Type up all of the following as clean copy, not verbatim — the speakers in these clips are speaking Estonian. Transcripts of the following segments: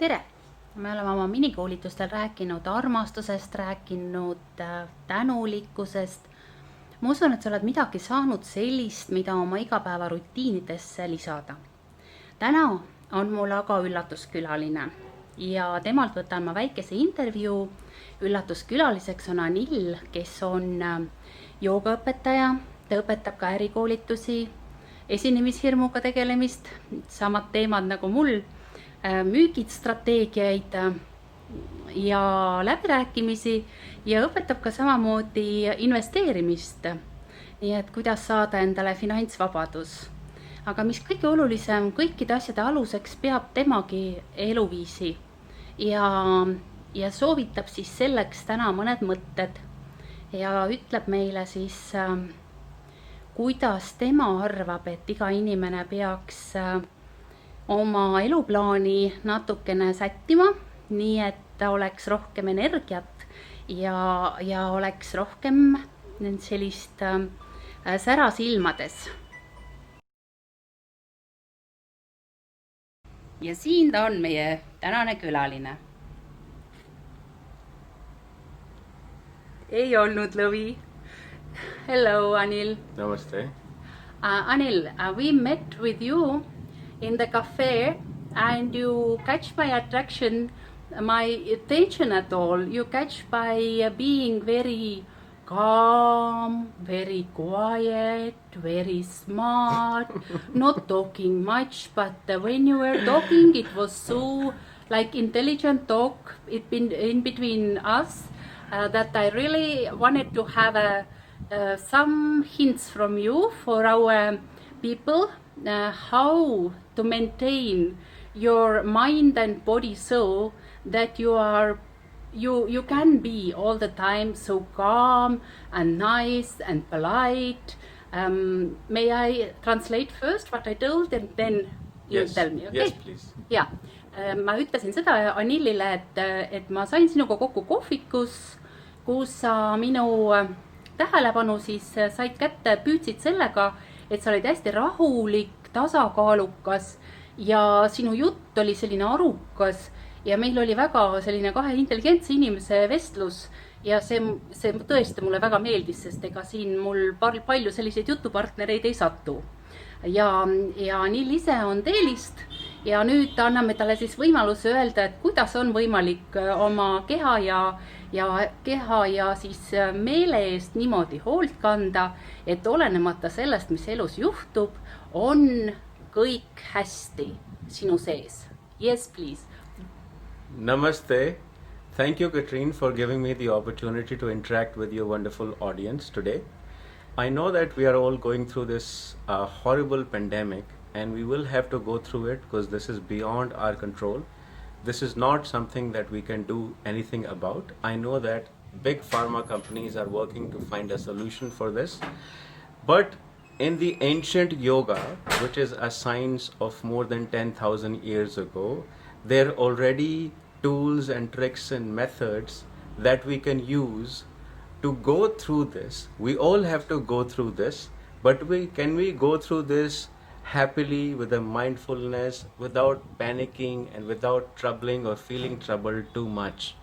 Tere! Me oleme oma minikoolitustel rääkinud armastusest, rääkinud tänulikkusest. Ma usun, et sa oled midagi saanud sellist, mida oma igapäeva rutiinidesse lisada. Täna on mul aga üllatuskülaline ja temalt võtan ma väikese intervjuu. Üllatuskülaliseks on Anil, kes on joogaõpetaja. Ta õpetab ka ärikoolitusi, esinemishirmuga tegelemist, samad teemad nagu mul, müügid, strateegiaid ja läbirääkimisi ja õpetab ka samamoodi investeerimist. Nii et kuidas saada endale finantsvabadus. Aga mis kõige olulisem, kõikide asjade aluseks peab temagi eluviisi ja soovitab siis selleks täna mõned mõtted ja ütleb meile siis, kuidas tema arvab, et iga inimene peaks oma eluplaani natukene sättima, nii et ta oleks rohkem energiat ja oleks rohkem sellist sära silmades. Ja siin ta on meie tänane külaline. Ei olnud lõvi. Hello, Anil. Namaste. Anil, we met with you in the cafe and you catch my attention at all. You catch by being very calm, very quiet, very smart, not talking much, but when you were talking, it was so like intelligent talk in between us that I really wanted to have some hints from you for our people, how to maintain your mind and body so that you can be all the time so calm and nice and polite. May I translate first what I told and then you tell me, okay? Yes, please. Ja, ma ütlesin seda Anilile, et ma sain sinuga kokku kohvikus, kus sa minu tähelepanu siis said kätte, püüdsid sellega, et sa olid hästi rahulik, tasakaalukas ja sinu jutt oli selline arukas ja meil oli väga selline kahe intelligentse inimese vestlus ja see tõesti mulle väga meeldis, sest ega siin mul palju selliseid jutupartnereid ei satu. Ja Anil ise on Delhist ja nüüd anname talle siis võimaluse öelda, et kuidas on võimalik oma keha ja siis meele eest niimoodi hoolt kanda, et olenemata sellest, mis elus juhtub, on kõik hästi sinu sees. Yes, please. Namaste. Thank you, Katrine, for giving me the opportunity to interact with your wonderful audience today. I know that we are all going through this horrible pandemic and we will have to go through it because this is beyond our control. This is not something that we can do anything about. I know that big pharma companies are working to find a solution for this. But in the ancient yoga, which is a science of more than 10,000 years ago, there are already tools and tricks and methods that we can use to go through this. We all have to go through this, but can we go through this happily with a mindfulness, without panicking and without troubling or feeling troubled too much?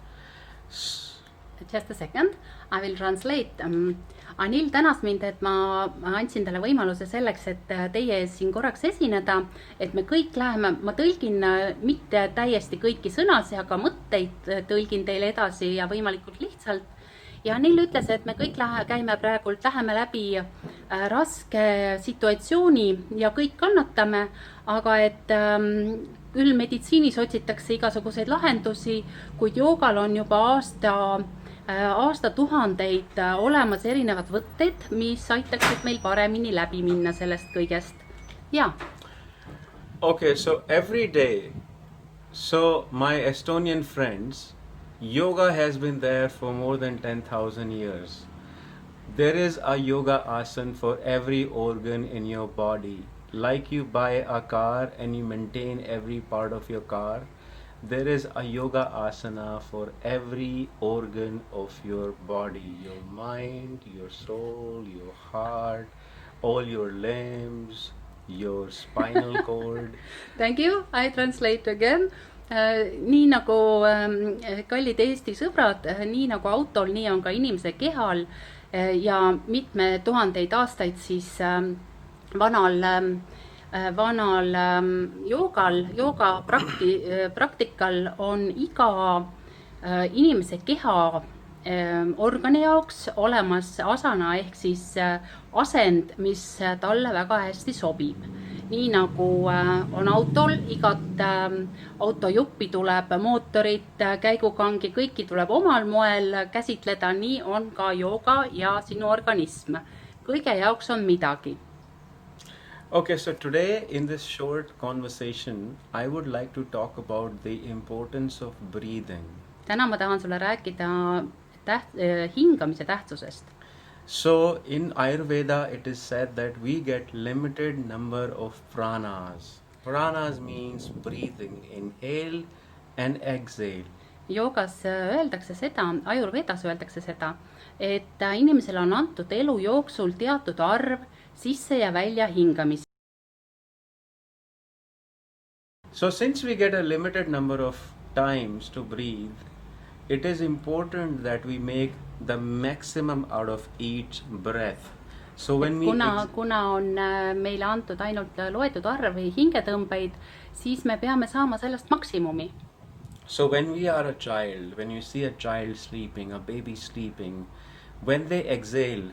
Just a second, I will translate. Anil tänas mind, et ma andsin talle võimaluse selleks, et teie siin korraks esineda, et me kõik läheme, ma tõlgin mitte täiesti kõiki sõnasi, aga mõtteid tõlgin teile edasi ja võimalikult lihtsalt. Ja Anil ütles, et me kõik käime praegult, läheme läbi raske situatsiooni ja kõik kannatame, aga et küll meditsiinis otsitakse igasuguseid lahendusi, kuid joogal on juba aastatuhandeid olemas erinevad võtted, mis aitaksid meil paremini läbi minna sellest kõigest. Ja. Okay, so every day, so my Estonian friends, yoga has been there for more than 10,000 years. There is a yoga asana for every organ in your body. Like you buy a car and you maintain every part of your car, there is a yoga asana for every organ of your body. Your mind, your soul, your heart, all your limbs, your spinal cord. Thank you. I translate again. Nii nagu kallid Eesti sõbrad, nii nagu autol, nii on ka inimese kehal ja mitme tuhandeid aastaid siis vanal jooga praktikal on iga inimese keha organi jaoks olemas asana ehk siis asend, mis talle väga hästi sobib. Nii nagu on autol, igat autojuppi tuleb mootorit, käigukangi, kõiki tuleb omal moel käsitleda, nii on ka jooga ja sinu organism. Kõige jaoks on midagi. Okay, so today in this short conversation, I would like to talk about the importance of breathing. Täna ma tahan sulle rääkida hingamise tähtsusest. So in Ayurveda, it is said that we get limited number of pranas. Pranas means breathing, inhale and exhale. Joogas öeldakse seda, ajurvedas öeldakse seda, et inimesele on antud elu jooksul teatud arv sisse ja välja hingamisi. So since we get a limited number of times to breathe, it is important that we make the maximum out of each breath. So when kuna on meile antud ainult loetud arv või hingetõmbeid, siis me peame saama sellest maksimumi. So when we are a child, when you see a child sleeping, a baby sleeping, when they exhale,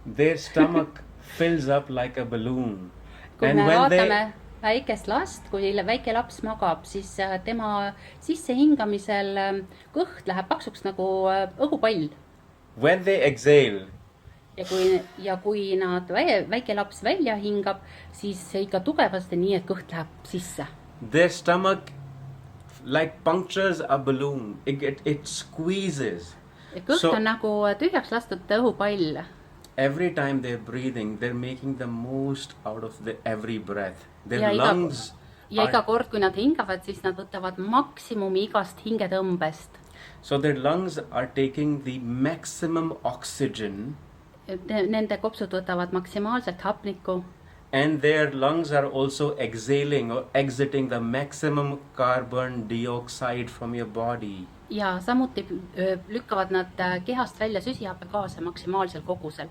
their stomach fills up like a balloon. Kui me vaatame väikest last, kui väike laps magab, siis tema sissehingamisel kõht läheb paksuks nagu õhupall. When they exhale, ja kui väike laps välja hingab, siis ikka tugevasti nii, et kõht läheb sisse. Their stomach like punctures a balloon. It squeezes. Kõht on nagu tühjaks lastud õhupall. Every time they're breathing, they're making the most out of every breath. Their lungs iga kord, kui nad hingavad, siis nad võtavad maksimumi igast hingetõmbest. So their lungs are taking the maximum oxygen. Nende kopsud võtavad maksimaalselt hapnikku. And their lungs are also exhaling or exiting the maximum carbon dioxide from your body. Ja samuti lükkavad nad kehast välja süsihappegaase maksimaalsel kogusel.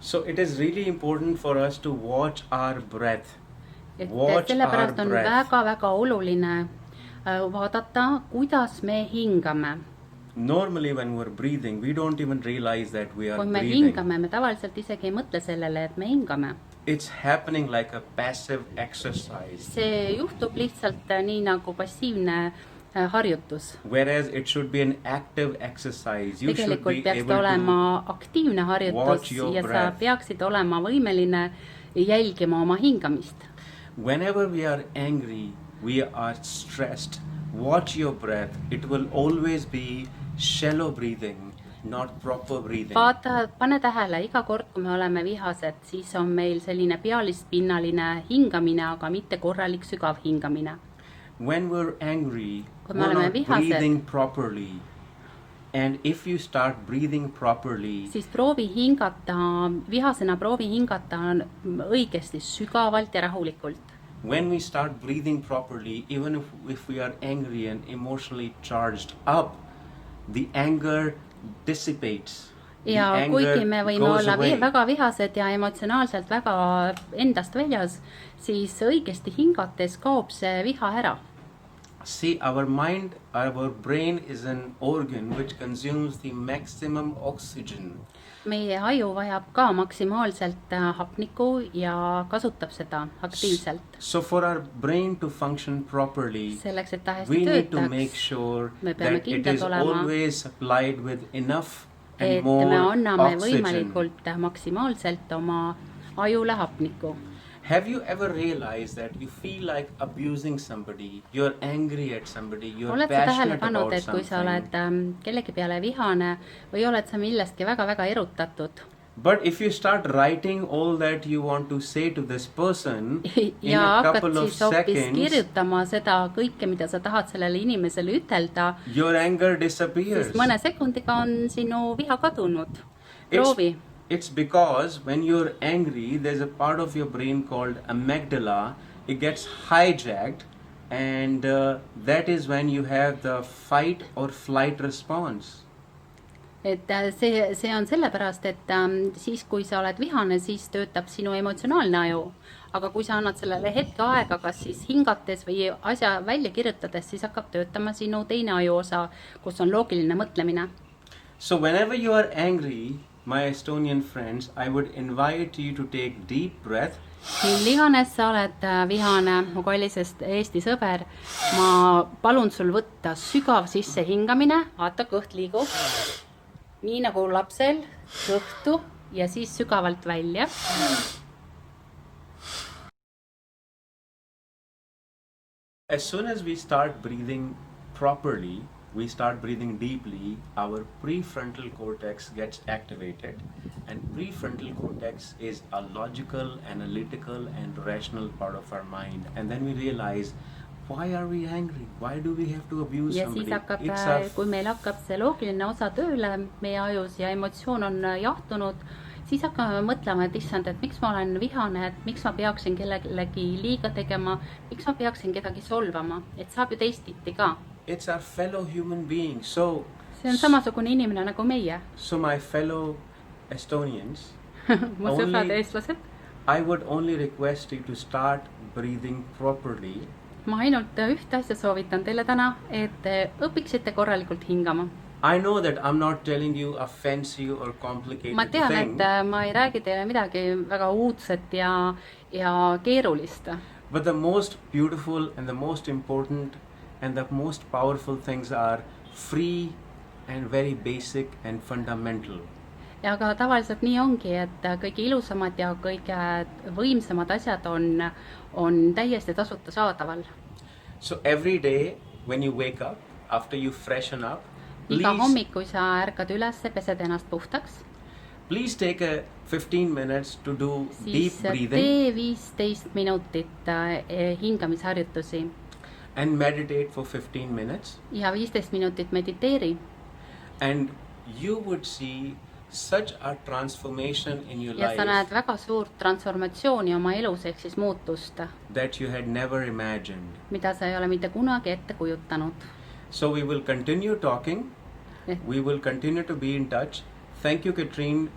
So it is really important for us to watch our breath. Sellepärast on väga oluline vaadata, kuidas me hingame. Normally when we're breathing, we don't even realize that we are breathing. Kui me hingame, me tavaliselt isegi ei mõtle sellele, et me hingame. It's happening like a passive exercise. See juhtub lihtsalt nii nagu passiivne harjutus. Whereas it should be an active exercise. You Tegelikult peaks olema aktiivne harjutus ja sa peaksid olema võimeline jälgima oma hingamist. Whenever we are angry, we are stressed, watch your breath. It will always be shallow breathing, not proper breathing. Pane tähele, iga kord, kui me oleme vihased, siis on meil selline pealispinnaline hingamine, aga mitte korralik sügav hingamine. When we're angry, we're not breathing properly. And if you start breathing properly, siis vihasena proovi hingata õigesti, sügavalt ja rahulikult. When we start breathing properly, even if we are angry and emotionally charged up, the anger dissipates. Ja kuigi me võime olla väga vihased ja emotsionaalselt väga endast väljas, siis õigesti hingates kaob see viha ära. See, our brain is an organ which consumes the maximum oxygen. Meie aju vajab ka maksimaalselt hapnikku ja kasutab seda aktiivselt. So for our brain to function properly, selleks, et ta hästi we need to töötaks, make sure that it is always supplied with enough and et more me anname oxygen. Võimalikult maksimaalselt oma ajule hapnikku. Have you ever realized that you feel like abusing somebody, you're angry at somebody, you're passionate about something? Kui sa oled kellegi peale vihane või oled sa millestki väga erutatud. But if you start writing all that you want to say to this person in a couple of seconds, kirjutama seda kõike, mida sa tahad sellele inimesele ütelda, your anger disappears. Siis mõne sekundiga on sinu viha kadunud. Proovi. It's because when you're angry, there's a part of your brain called amygdala. It gets hijacked and that is when you have the fight or flight response. Et see on sellepärast, et siis kui sa oled vihane, siis töötab sinu emotsionaalne aju. Aga kui sa annad sellele hetke aega, kas siis hingates või asja välja kirjutades, siis hakkab töötama sinu teine aju osa, kus on loogiline mõtlemine. So whenever you are angry, my Estonian friends, I would invite you to take deep breath. Mil iganes sa oled vihane, mu kallisest Eesti sõber, ma palun sul võtta sügav sisse hingamine, vaata kõht liigub, nii nagu lapsel kõhtu ja siis sügavalt välja. As soon as we start breathing properly, we start breathing deeply, our prefrontal cortex gets activated. And prefrontal cortex is a logical, analytical, and rational part of our mind. And then we realize, why are we angry? Why do we have to abuse ja somebody? Siis hakkab, kui meil hakkab see loogiline osa tööle meie ajus ja emotsioon on jahtunud, siis hakkame mõtlema, et issand, et miks ma olen vihane, et miks ma peaksin kellelegi liiga tegema, miks ma peaksin kedagi solvama, et saab ju teistiti ka. It's our fellow human being. So, see on samasugune inimene nagu meie. So my fellow Estonians, mu sõbrad eestlased, I would only request you to start breathing properly. Ma ainult ühte asja soovitan teile täna, et õpiksite korralikult hingama. I know that I'm not telling you a fancy or complicated ma tean, thing. Et ma ei räägi teile midagi väga uudset ja keerulist. But the most beautiful and the most important and the most powerful things are free and very basic and fundamental. Ja aga tavaliselt nii ongi, et kõige ilusamad ja kõige võimsamad asjad on täiesti tasuta saadaval. So every day when you wake up, after you freshen up, iga hommik, kui sa ärkad üles, pesed ennast puhtaks, please take a 15 minutes to do deep breathing. Siis tee 15 minutit hingamisharjutusi. And meditate for 15 minutes. Ja 15 minutit mediteeri. And you would see such a transformation in your life. Ja sa näed väga suurt transformatsiooni oma elus ehk siis muutust. That you had never imagined. Mida sa ei ole mitte kunagi ette kujutanud. So we will continue talking. We will continue to be in touch. Thank you, Katrine,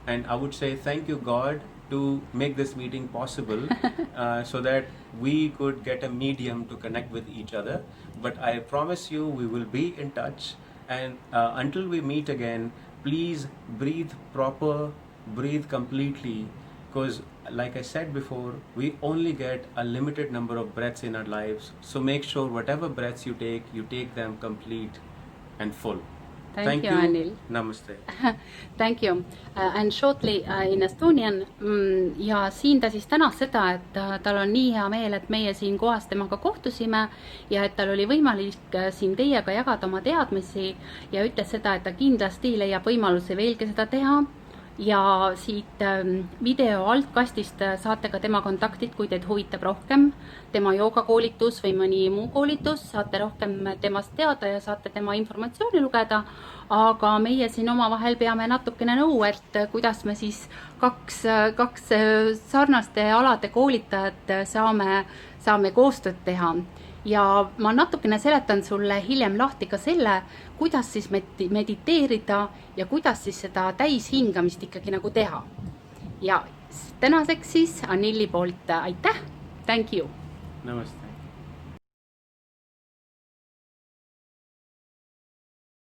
and I would say thank you, God, to make this meeting possible so that we could get a medium to connect with each other. But I promise you we will be in touch, and until we meet again, please breathe proper, breathe completely, because like I said before, we only get a limited number of breaths in our lives. So make sure whatever breaths you take them complete and full. Thank you, Anil. Namaste. Thank you. And shortly in Estonian. Ja siin ta siis tänas seda, et tal on nii hea meel, et meie siin kohas temaga kohtusime ja et tal oli võimalik siin teiega jagada oma teadmisi ja ütles seda, et ta kindlasti leiab võimalusi veelgi seda teha. Ja siit video altkastist saate ka tema kontaktid, kui teid huvitab rohkem tema joogakoolitus või mõni muu koolitus, saate rohkem temast teada ja saate tema informatsiooni lugeda. Aga meie siin omavahel peame natukene nõu, et kuidas me siis kaks sarnaste alade koolitajad saame koostööd teha. Ja ma natukene seletan sulle hiljem lahti ka selle, kuidas siis mediteerida ja kuidas siis seda täishingamist ikkagi nagu teha. Ja tänaseks siis Anili poolt aitäh, thank you. Namaste.